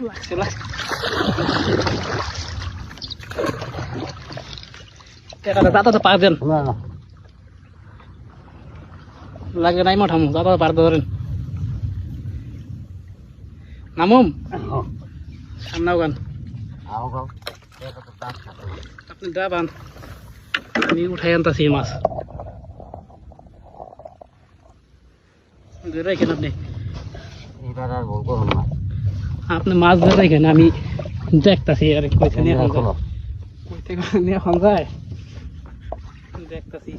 লাগছে লাগছে দাদা তো পারবেন লাগে নাই মাঠাম দাদা পার ধরেন নামুম সামনাও গান আপনি দাবান আমি উঠাই আনতাছি মাছ ধরে রাখেন আপনি আপনি মাছ ধরে রাখেন আমি দেখতাছি আর কইতে নিয়ে এখন যায় দেখতাছি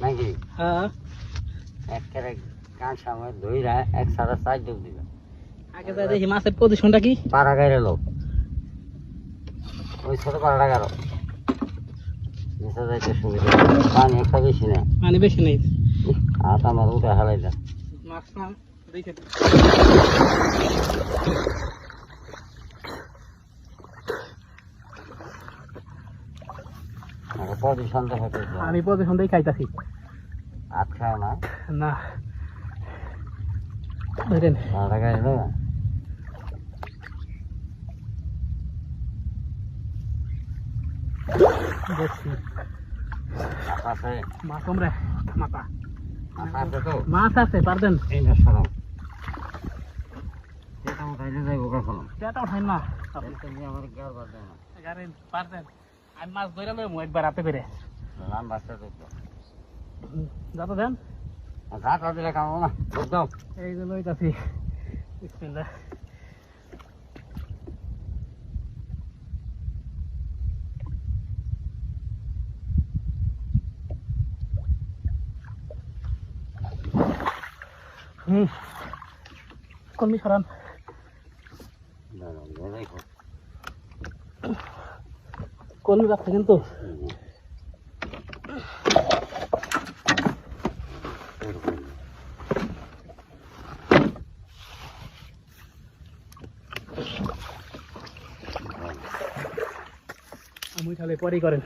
নাকি হ্যাঁ একেবারে কান সামনে ধইরা এক সারা সাইড ডুব দিল আগে যাই দেখি মাছের পজিশনটা কি পাড়া গাইরে লোক ওই ছোট পাড়াটা গেল নিচে যাইতে সুবিধা পানি একটা বেশি না পানি বেশি নেই হাত আমার উঠে হালাই দেন মাছ না দেখে পজিশন দেখে আমি পজিশন দিয়ে খাইতাছি হাত খায় না না ধরেন পাড়া গাইলো দেখছি আছে মাছ কমরে মাথা আছে তো মাছ আছে পারবেন এই না সরম এটা উঠাইলে যাইব কখন এটা উঠাই না আপনি তো আমার গার বাদ না গাড়ি পারবেন আমি মাছ ধরে লই একবার রাতে পেরে লাম বাসটা দেখো যাতো দেন রাত দিলে কাম না বুঝছো এই যে লইতাছি বিসমিল্লাহ কলমি সরান কলমি রাখছে কিন্তু আমি তাহলে পরেই করেন